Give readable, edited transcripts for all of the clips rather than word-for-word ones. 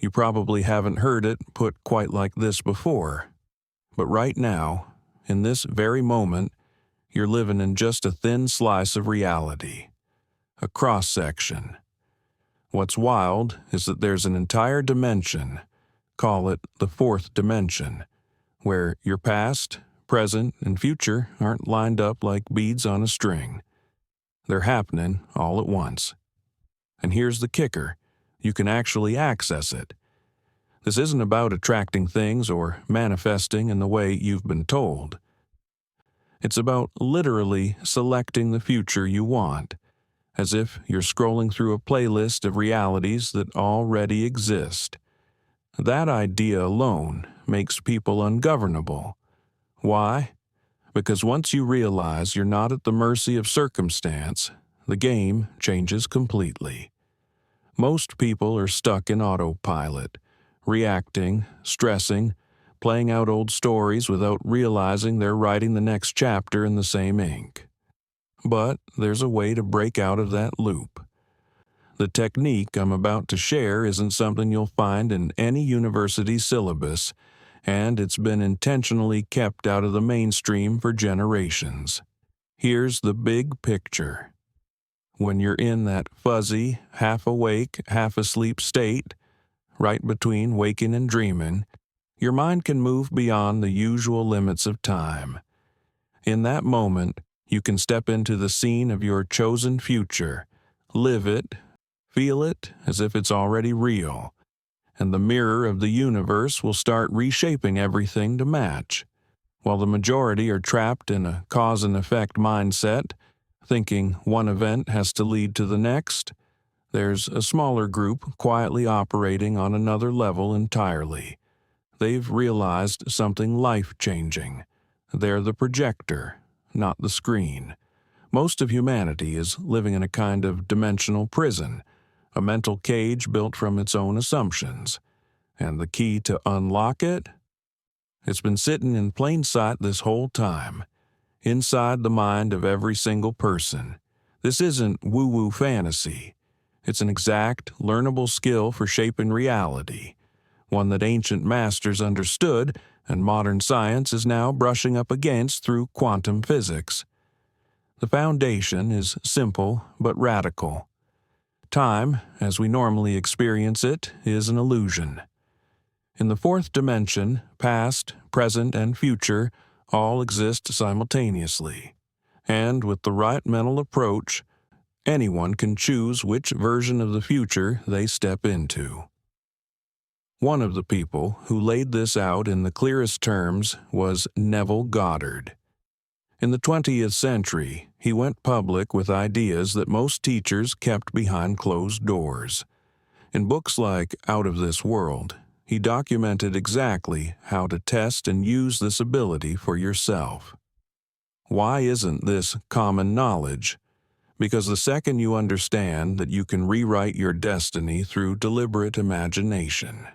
You probably haven't heard it put quite like this before. But right now, in this very moment, you're living in just a thin slice of reality, a cross-section. What's wild is that there's an entire dimension, call it the fourth dimension, where your past, present, and future aren't lined up like beads on a string. They're happening all at once. And here's the kicker. You can actually access it. This isn't about attracting things or manifesting in the way you've been told. It's about literally selecting the future you want, as if you're scrolling through a playlist of realities that already exist. That idea alone makes people ungovernable. Why? Because once you realize you're not at the mercy of circumstance, the game changes completely. Most people are stuck in autopilot, reacting, stressing, playing out old stories without realizing they're writing the next chapter in the same ink. But there's a way to break out of that loop. The technique I'm about to share isn't something you'll find in any university syllabus, and it's been intentionally kept out of the mainstream for generations. Here's the big picture. When you're in that fuzzy, half-awake, half-asleep state, right between waking and dreaming, your mind can move beyond the usual limits of time. In that moment, you can step into the scene of your chosen future, live it, feel it as if it's already real, and the mirror of the universe will start reshaping everything to match. While the majority are trapped in a cause and effect mindset, thinking one event has to lead to the next, there's a smaller group quietly operating on another level entirely. They've realized something life-changing. They're the projector, not the screen. Most of humanity is living in a kind of dimensional prison, a mental cage built from its own assumptions. And the key to unlock it? It's been sitting in plain sight this whole time, inside the mind of every single person. This isn't woo-woo fantasy. It's an exact, learnable skill for shaping reality, one that ancient masters understood and modern science is now brushing up against through quantum physics. The foundation is simple but radical. Time, as we normally experience it, is an illusion. In the fourth dimension, past, present, and future all exist simultaneously, and with the right mental approach, anyone can choose which version of the future they step into. One of the people who laid this out in the clearest terms was Neville Goddard. In the 20th century, he went public with ideas that most teachers kept behind closed doors. In books like Out of This World, he documented exactly how to test and use this ability for yourself. Why isn't this common knowledge? Because the second you understand that you can rewrite your destiny through deliberate imagination,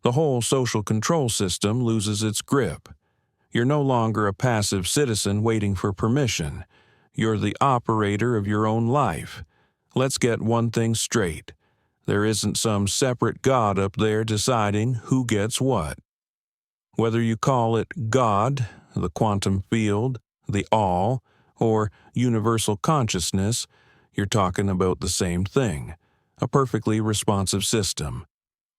the whole social control system loses its grip. You're no longer a passive citizen waiting for permission. You're the operator of your own life. Let's get one thing straight. There isn't some separate God up there deciding who gets what. Whether you call it God, the quantum field, the all, or universal consciousness, you're talking about the same thing, a perfectly responsive system.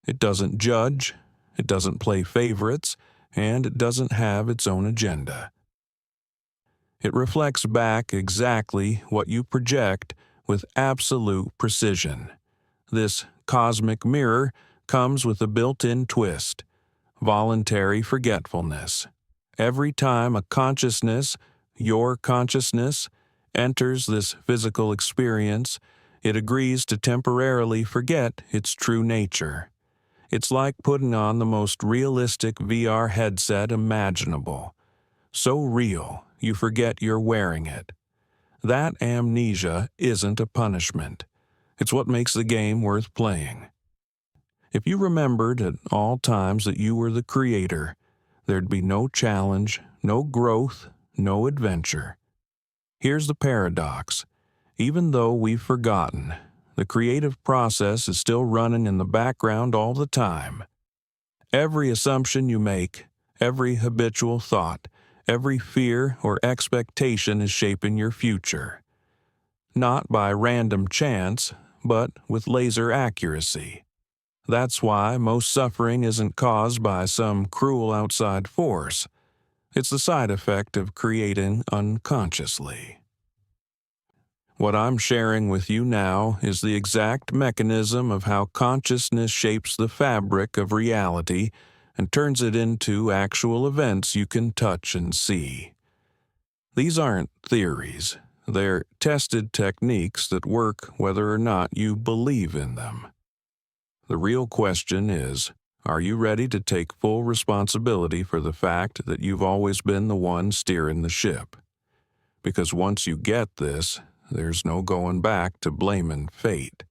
It doesn't judge, it doesn't play favorites, and it doesn't have its own agenda. It reflects back exactly what you project with absolute precision. This cosmic mirror comes with a built-in twist, voluntary forgetfulness. Every time a consciousness, your consciousness, enters this physical experience, it agrees to temporarily forget its true nature. It's like putting on the most realistic VR headset imaginable. So real, you forget you're wearing it. That amnesia isn't a punishment. It's what makes the game worth playing. If you remembered at all times that you were the creator, there'd be no challenge, no growth, no adventure. Here's the paradox. Even though we've forgotten, The creative process is still running in the background all the time. Every assumption you make, every habitual thought, every fear or expectation is shaping your future. Not by random chance, but with laser accuracy. That's why most suffering isn't caused by some cruel outside force. It's the side effect of creating unconsciously. What I'm sharing with you now is the exact mechanism of how consciousness shapes the fabric of reality and turns it into actual events you can touch and see. These aren't theories. They're tested techniques that work whether or not you believe in them. The real question is, are you ready to take full responsibility for the fact that you've always been the one steering the ship? Because once you get this, there's no going back to blaming fate.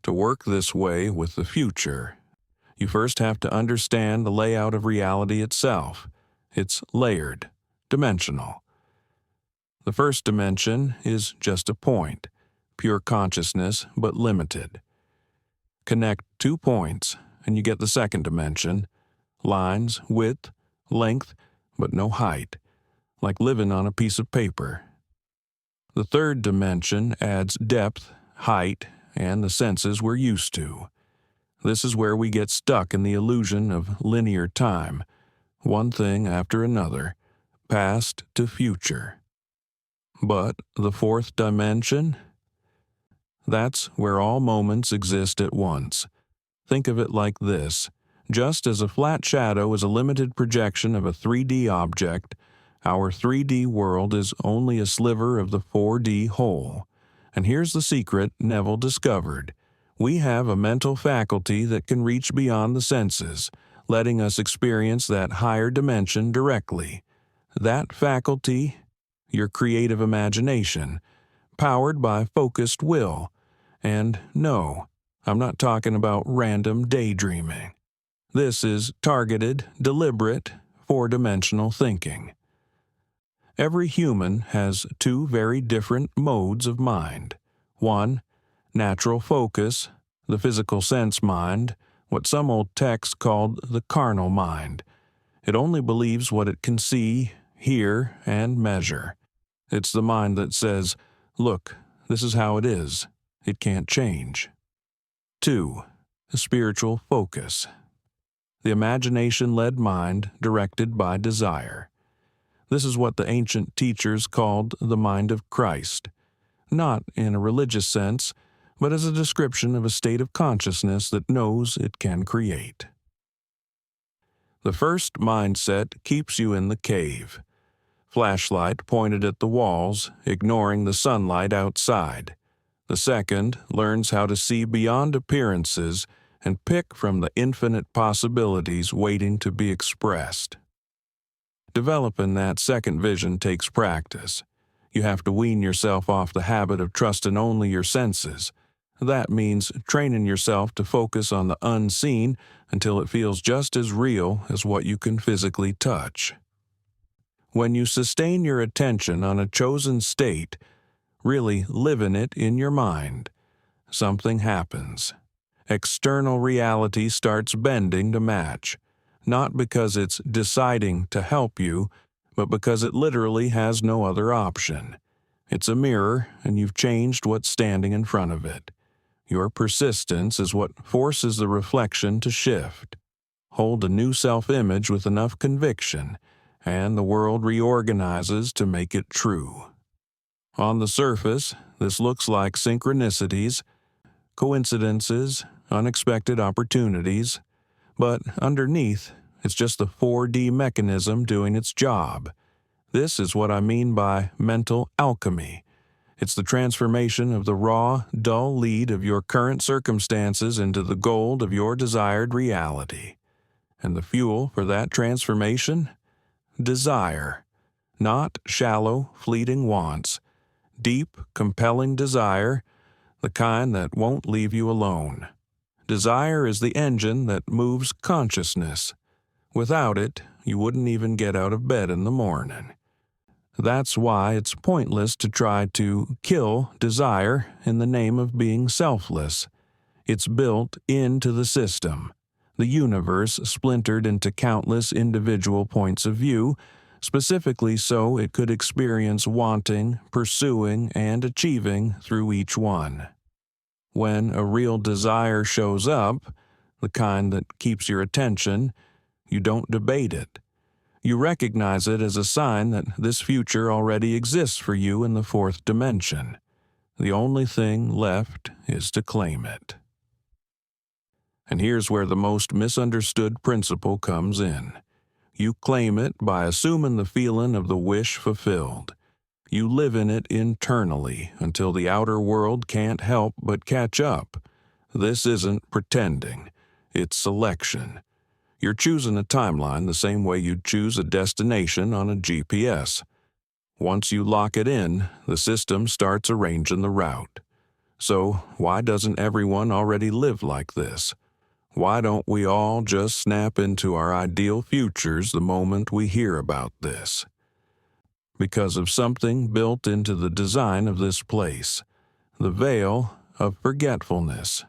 To work this way with the future, you first have to understand the layout of reality itself. It's layered, dimensional. The first dimension is just a point, pure consciousness but limited. Connect 2 points, and you get the second dimension, lines, width, length, but no height, like living on a piece of paper. The third dimension adds depth, height, and the senses we're used to. This is where we get stuck in the illusion of linear time, one thing after another, past to future. But the fourth dimension? That's where all moments exist at once. Think of it like this. Just as a flat shadow is a limited projection of a 3D object, our 3D world is only a sliver of the 4D whole. And here's the secret Neville discovered. We have a mental faculty that can reach beyond the senses, letting us experience that higher dimension directly. That faculty, your creative imagination, powered by focused will. And no, I'm not talking about random daydreaming. This is targeted, deliberate, four-dimensional thinking. Every human has 2 very different modes of mind. One, natural focus, the physical sense mind, what some old texts called the carnal mind. It only believes what it can see, hear, and measure. It's the mind that says, look, this is how it is. It can't change. 2. A spiritual focus. The imagination-led mind directed by desire. This is what the ancient teachers called the mind of Christ, not in a religious sense, but as a description of a state of consciousness that knows it can create. The first mindset keeps you in the cave. Flashlight pointed at the walls, ignoring the sunlight outside. The second learns how to see beyond appearances and pick from the infinite possibilities waiting to be expressed. Developing that second vision takes practice. You have to wean yourself off the habit of trusting only your senses. That means training yourself to focus on the unseen until it feels just as real as what you can physically touch. When you sustain your attention on a chosen state, really living it in your mind, something happens. External reality starts bending to match, not because it's deciding to help you, but because it literally has no other option. It's a mirror, and you've changed what's standing in front of it. Your persistence is what forces the reflection to shift. Hold a new self-image with enough conviction, and the world reorganizes to make it true. On the surface, this looks like synchronicities, coincidences, unexpected opportunities, but underneath, it's just the 4D mechanism doing its job. This is what I mean by mental alchemy. It's the transformation of the raw, dull lead of your current circumstances into the gold of your desired reality. And the fuel for that transformation? Desire. Not shallow, fleeting wants. Deep, compelling desire, the kind that won't leave you alone. Desire is the engine that moves consciousness. Without it, you wouldn't even get out of bed in the morning. That's why it's pointless to try to kill desire in the name of being selfless. It's built into the system, the universe splintered into countless individual points of view, specifically so it could experience wanting, pursuing, and achieving through each one. When a real desire shows up, the kind that keeps your attention, you don't debate it. You recognize it as a sign that this future already exists for you in the fourth dimension. The only thing left is to claim it. And here's where the most misunderstood principle comes in. You claim it by assuming the feeling of the wish fulfilled. You live in it internally until the outer world can't help but catch up. This isn't pretending. It's selection. You're choosing a timeline the same way you'd choose a destination on a GPS. Once you lock it in, the system starts arranging the route. So why doesn't everyone already live like this? Why don't we all just snap into our ideal futures the moment we hear about this? Because of something built into the design of this place, the veil of forgetfulness.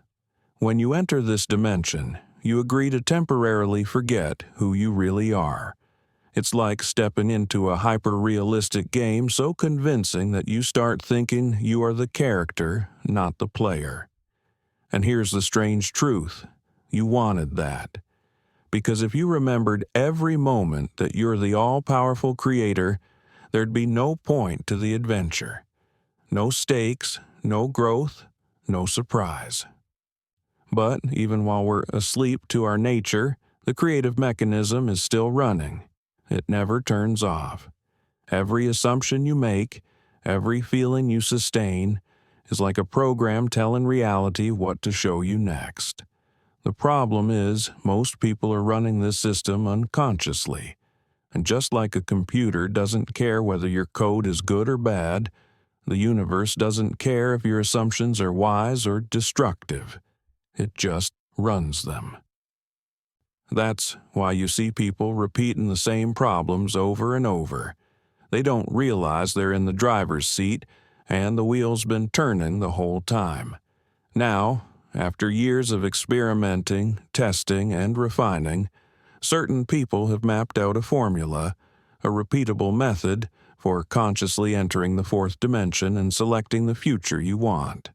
When you enter this dimension, you agree to temporarily forget who you really are. It's like stepping into a hyper-realistic game so convincing that you start thinking you are the character, not the player. And here's the strange truth. You wanted that. Because if you remembered every moment that you're the all-powerful creator, there'd be no point to the adventure. No stakes, no growth, no surprise. But even while we're asleep to our nature, the creative mechanism is still running. It never turns off. Every assumption you make, every feeling you sustain, is like a program telling reality what to show you next. The problem is, most people are running this system unconsciously. And just like a computer doesn't care whether your code is good or bad, the universe doesn't care if your assumptions are wise or destructive. It just runs them. That's why you see people repeating the same problems over and over. They don't realize they're in the driver's seat, and the wheel's been turning the whole time. Now, after years of experimenting, testing, and refining, certain people have mapped out a formula, a repeatable method for consciously entering the fourth dimension and selecting the future you want.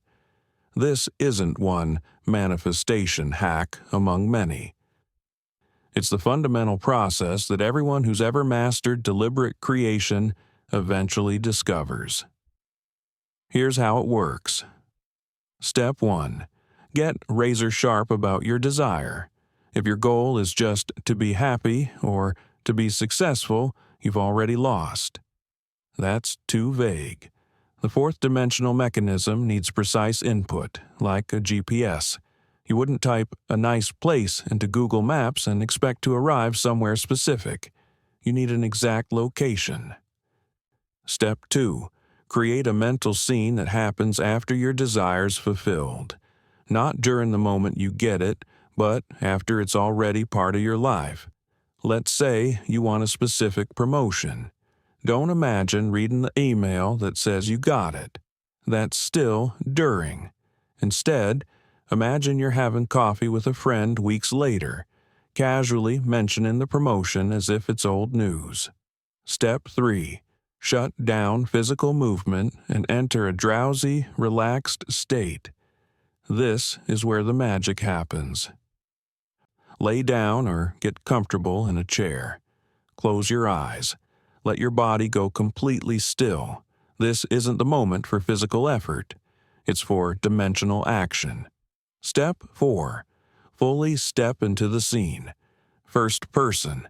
This isn't one manifestation hack among many. It's the fundamental process that everyone who's ever mastered deliberate creation eventually discovers. Here's how it works. Step 1. Get razor sharp about your desire. If your goal is just to be happy or to be successful, you've already lost. That's too vague. The fourth dimensional mechanism needs precise input, like a GPS. You wouldn't type a nice place into Google Maps and expect to arrive somewhere specific. You need an exact location. Step 2. Create a mental scene that happens after your desire's fulfilled. Not during the moment you get it, but after it's already part of your life. Let's say you want a specific promotion. Don't imagine reading the email that says you got it. That's still during. Instead, imagine you're having coffee with a friend weeks later, casually mentioning the promotion as if it's old news. Step 3. Shut down physical movement and enter a drowsy, relaxed state. This is where the magic happens. Lay down or get comfortable in a chair. Close your eyes. Let your body go completely still. This isn't the moment for physical effort. It's for dimensional action. Step 4. Fully step into the scene. First person.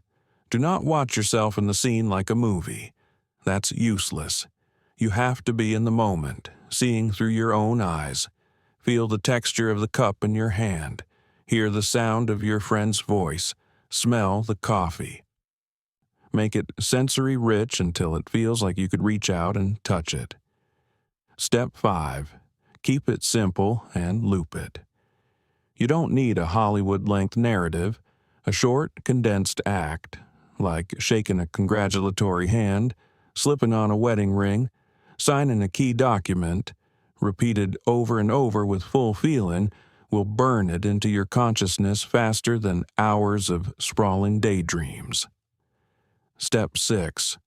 Do not watch yourself in the scene like a movie. That's useless. You have to be in the moment, seeing through your own eyes. Feel the texture of the cup in your hand. Hear the sound of your friend's voice. Smell the coffee. Make it sensory rich until it feels like you could reach out and touch it. Step 5. Keep it simple and loop it. You don't need a Hollywood-length narrative. A short, condensed act, like shaking a congratulatory hand, slipping on a wedding ring, signing a key document, repeated over and over with full feeling, will burn it into your consciousness faster than hours of sprawling daydreams. Step 6.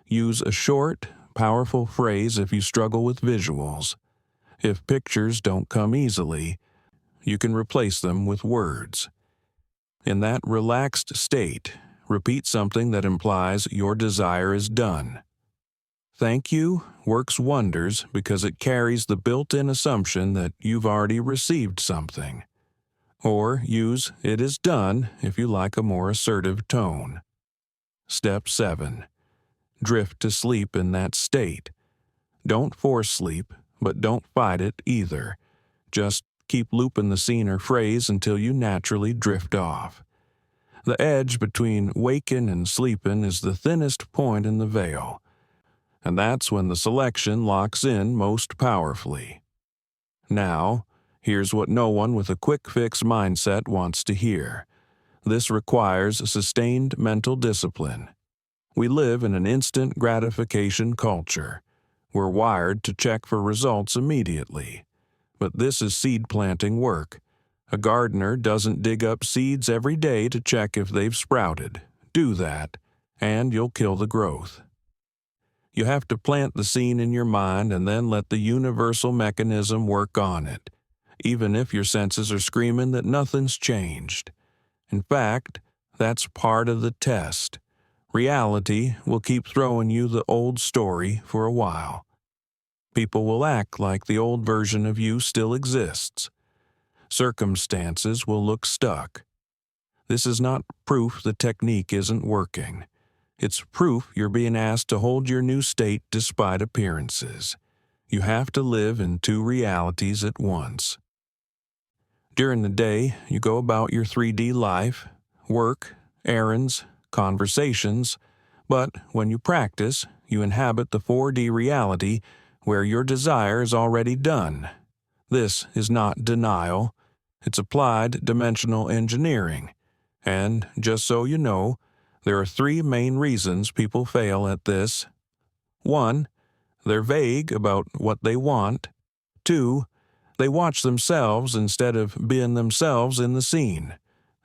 Use a short, powerful phrase if you struggle with visuals. If pictures don't come easily, you can replace them with words. In that relaxed state, repeat something that implies your desire is done. Thank you works wonders because it carries the built-in assumption that you've already received something. Or use it is done if you like a more assertive tone. Step 7. Drift to sleep in that state. Don't force sleep, but don't fight it either. Just keep looping the scene or phrase until you naturally drift off. The edge between waking and sleeping is the thinnest point in the veil, and that's when the selection locks in most powerfully. Now, here's what no one with a quick-fix mindset wants to hear. This requires sustained mental discipline. We live in an instant gratification culture. We're wired to check for results immediately. But this is seed planting work. A gardener doesn't dig up seeds every day to check if they've sprouted. Do that, and you'll kill the growth. You have to plant the seed in your mind and then let the universal mechanism work on it, even if your senses are screaming that nothing's changed. In fact, that's part of the test. Reality will keep throwing you the old story for a while. People will act like the old version of you still exists. Circumstances will look stuck. This is not proof the technique isn't working. It's proof you're being asked to hold your new state despite appearances. You have to live in two realities at once. During the day, you go about your 3D life, work, errands, conversations, but when you practice, you inhabit the 4D reality where your desire is already done. This is not denial. It's applied dimensional engineering. And, just so you know, there are 3 main reasons people fail at this. 1. They're vague about what they want. 2. They watch themselves instead of being themselves in the scene.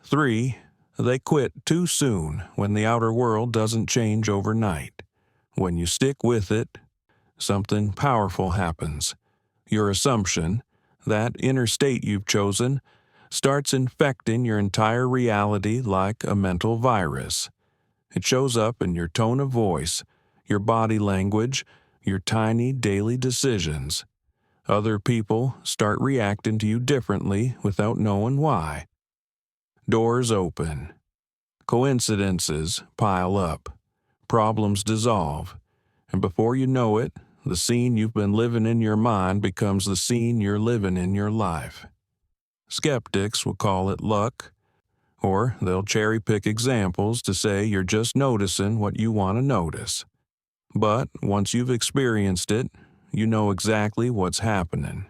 3. They quit too soon when the outer world doesn't change overnight. When you stick with it, something powerful happens. Your assumption, that inner state you've chosen, starts infecting your entire reality like a mental virus. It shows up in your tone of voice, your body language, your tiny daily decisions. Other people start reacting to you differently without knowing why. Doors open. Coincidences pile up. Problems dissolve. And before you know it, the scene you've been living in your mind becomes the scene you're living in your life. Skeptics will call it luck, or they'll cherry-pick examples to say you're just noticing what you want to notice. But once you've experienced it, you know exactly what's happening.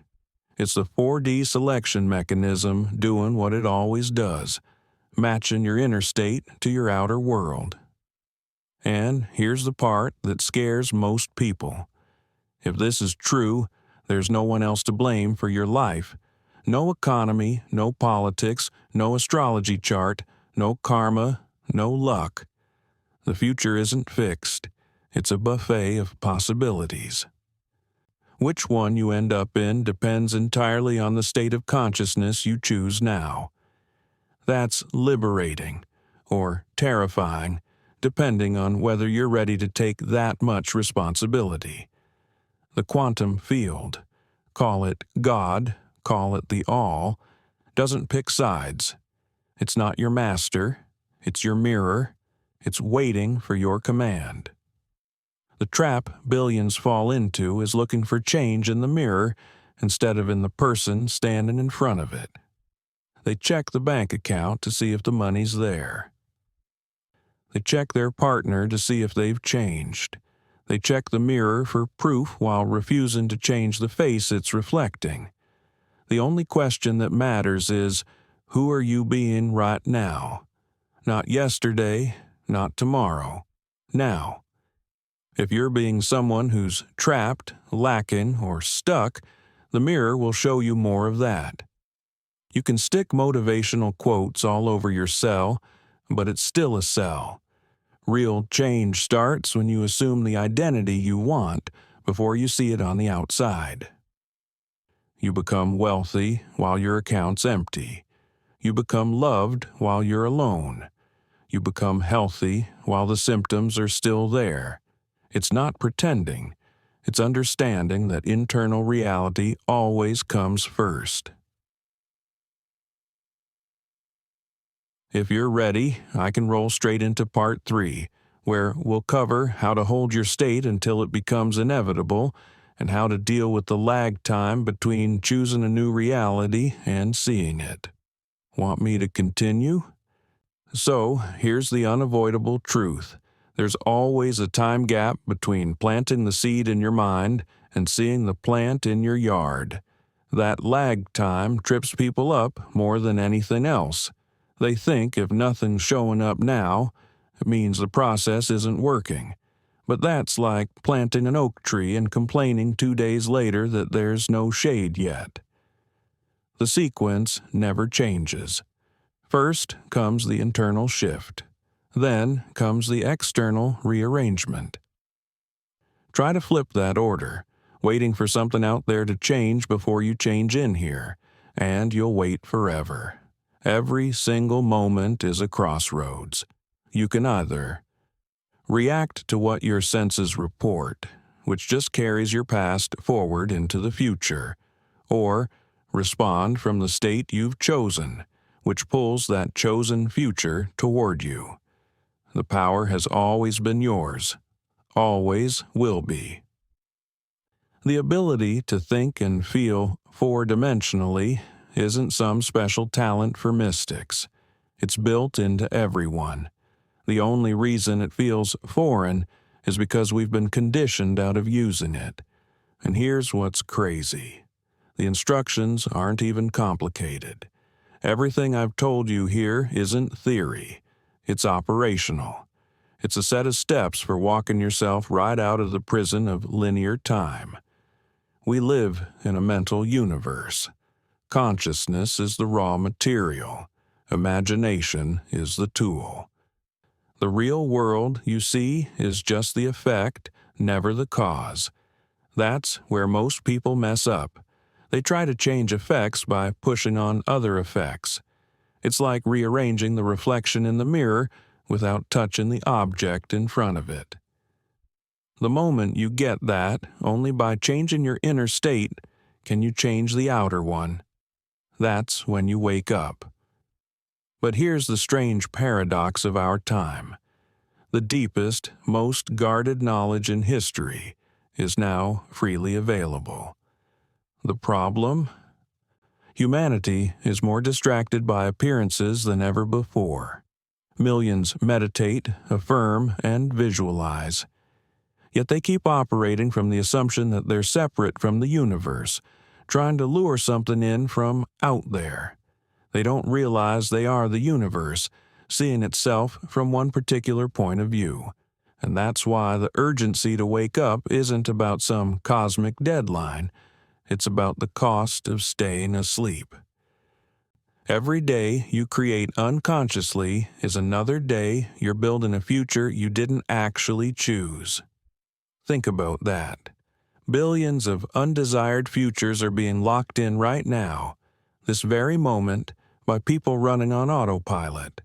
It's the 4D selection mechanism doing what it always does, matching your inner state to your outer world. And here's the part that scares most people. If this is true, there's no one else to blame for your life. No economy, no politics, no astrology chart, no karma, no luck. The future isn't fixed. It's a buffet of possibilities. Which one you end up in depends entirely on the state of consciousness you choose now. That's liberating, or terrifying, depending on whether you're ready to take that much responsibility. The quantum field, call it God, call it the all, doesn't pick sides. It's not your master, it's your mirror, it's waiting for your command. The trap billions fall into is looking for change in the mirror instead of in the person standing in front of it. They check the bank account to see if the money's there. They check their partner to see if they've changed. They check the mirror for proof while refusing to change the face it's reflecting. The only question that matters is, who are you being right now? Not yesterday, not tomorrow, now. If you're being someone who's trapped, lacking, or stuck, the mirror will show you more of that. You can stick motivational quotes all over your cell, but it's still a cell. Real change starts when you assume the identity you want before you see it on the outside. You become wealthy while your account's empty. You become loved while you're alone. You become healthy while the symptoms are still there. It's not pretending. It's understanding that internal reality always comes first. If you're ready, I can roll straight into part 3, where we'll cover how to hold your state until it becomes inevitable and how to deal with the lag time between choosing a new reality and seeing it. Want me to continue? So, here's the unavoidable truth. There's always a time gap between planting the seed in your mind and seeing the plant in your yard. That lag time trips people up more than anything else. They think if nothing's showing up now, it means the process isn't working. But that's like planting an oak tree and complaining 2 days later that there's no shade yet. The sequence never changes. First comes the internal shift. Then comes the external rearrangement. Try to flip that order, waiting for something out there to change before you change in here, and you'll wait forever. Every single moment is a crossroads. You can either react to what your senses report, which just carries your past forward into the future, or respond from the state you've chosen, which pulls that chosen future toward you. The power has always been yours, always will be. The ability to think and feel four-dimensionally isn't some special talent for mystics. It's built into everyone. The only reason it feels foreign is because we've been conditioned out of using it. And here's what's crazy. The instructions aren't even complicated. Everything I've told you here isn't theory. It's operational. It's a set of steps for walking yourself right out of the prison of linear time. We live in a mental universe. Consciousness is the raw material. Imagination is the tool. The real world you see is just the effect, never the cause. That's where most people mess up. They try to change effects by pushing on other effects. It's like rearranging the reflection in the mirror without touching the object in front of it. The moment you get that, only by changing your inner state can you change the outer one. That's when you wake up. But here's the strange paradox of our time. The deepest, most guarded knowledge in history is now freely available. The problem? Humanity is more distracted by appearances than ever before. Millions meditate, affirm, and visualize. Yet they keep operating from the assumption that they're separate from the universe, trying to lure something in from out there. They don't realize they are the universe, seeing itself from one particular point of view. And that's why the urgency to wake up isn't about some cosmic deadline. It's about the cost of staying asleep. Every day you create unconsciously is another day you're building a future you didn't actually choose. Think about that. Billions of undesired futures are being locked in right now, this very moment, by people running on autopilot.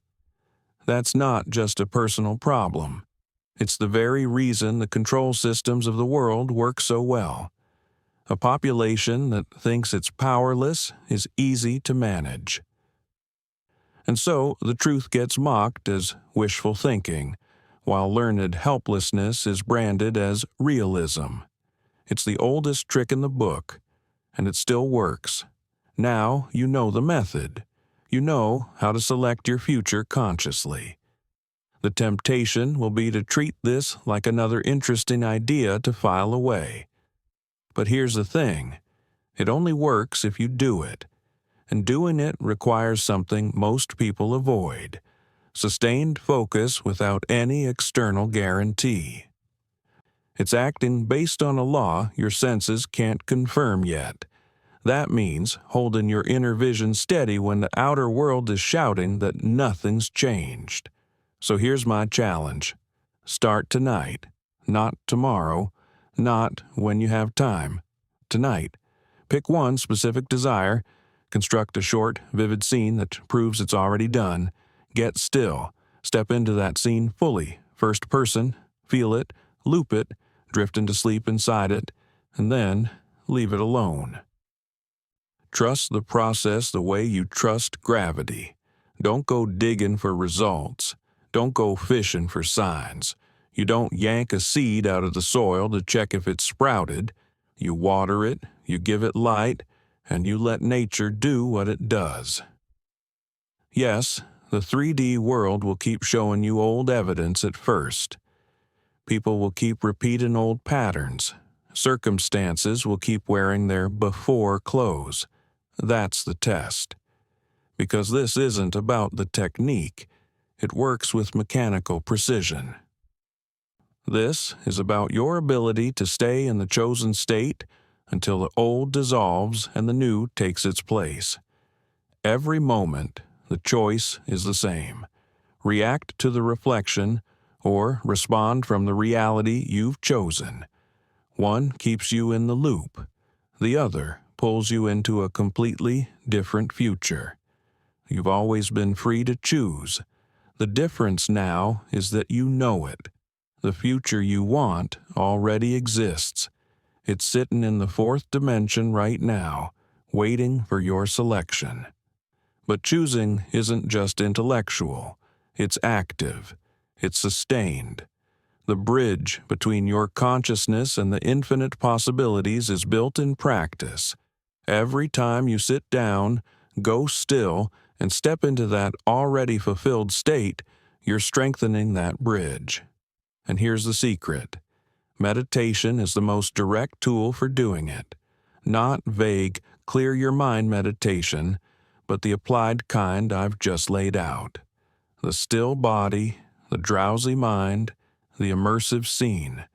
That's not just a personal problem. It's the very reason the control systems of the world work so well. A population that thinks it's powerless is easy to manage. And so the truth gets mocked as wishful thinking, while learned helplessness is branded as realism. It's the oldest trick in the book, and it still works. Now you know the method. You know how to select your future consciously. The temptation will be to treat this like another interesting idea to file away. But here's the thing. It only works if you do it. And doing it requires something most people avoid: sustained focus without any external guarantee. It's acting based on a law your senses can't confirm yet. That means holding your inner vision steady when the outer world is shouting that nothing's changed. So here's my challenge. Start tonight, not tomorrow, not when you have time. Tonight. Pick one specific desire, construct a short, vivid scene that proves it's already done, get still, step into that scene fully, first person, feel it, loop it, drift into sleep inside it, and then leave it alone. Trust the process the way you trust gravity. Don't go digging for results. Don't go fishing for signs. You don't yank a seed out of the soil to check if it's sprouted. You water it, you give it light, and you let nature do what it does. Yes, the 3D world will keep showing you old evidence at first. People will keep repeating old patterns. Circumstances will keep wearing their before clothes. That's the test. Because this isn't about the technique. It works with mechanical precision. This is about your ability to stay in the chosen state until the old dissolves and the new takes its place. Every moment, the choice is the same. React to the reflection or respond from the reality you've chosen. One keeps you in the loop. The other pulls you into a completely different future. You've always been free to choose. The difference now is that you know it. The future you want already exists. It's sitting in the fourth dimension right now, waiting for your selection. But choosing isn't just intellectual. It's active. It's sustained. The bridge between your consciousness and the infinite possibilities is built in practice. Every time you sit down, go still, and step into that already fulfilled state, you're strengthening that bridge. And here's the secret. Meditation is the most direct tool for doing it. Not vague, clear your mind meditation, but the applied kind I've just laid out. The still body, the drowsy mind, the immersive scene.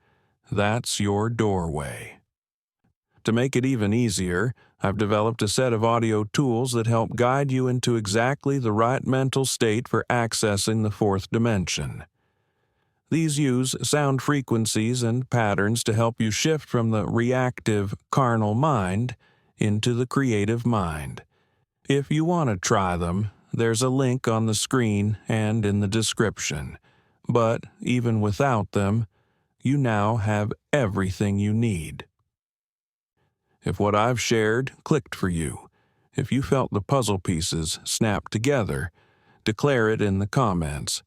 That's your doorway. To make it even easier, I've developed a set of audio tools that help guide you into exactly the right mental state for accessing the fourth dimension. These use sound frequencies and patterns to help you shift from the reactive, carnal mind into the creative mind. If you want to try them, there's a link on the screen and in the description. But even without them, you now have everything you need. If what I've shared clicked for you, if you felt the puzzle pieces snap together, declare it in the comments.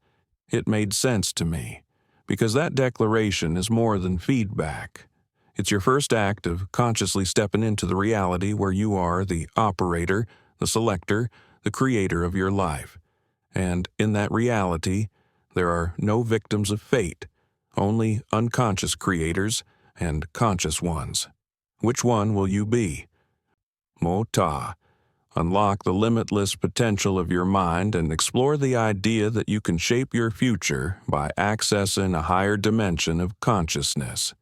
It made sense to me, because that declaration is more than feedback. It's your first act of consciously stepping into the reality where you are the operator, the selector, the creator of your life. And in that reality, there are no victims of fate, only unconscious creators and conscious ones. Which one will you be? Mota. Unlock the limitless potential of your mind and explore the idea that you can shape your future by accessing a higher dimension of consciousness.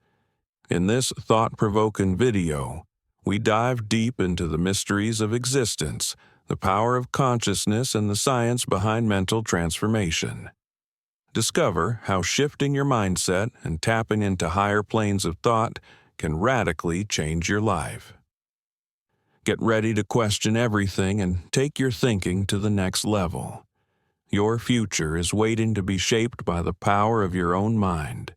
In this thought-provoking video, we dive deep into the mysteries of existence, the power of consciousness, and the science behind mental transformation. Discover how shifting your mindset and tapping into higher planes of thought can radically change your life. Get ready to question everything and take your thinking to the next level. Your future is waiting to be shaped by the power of your own mind.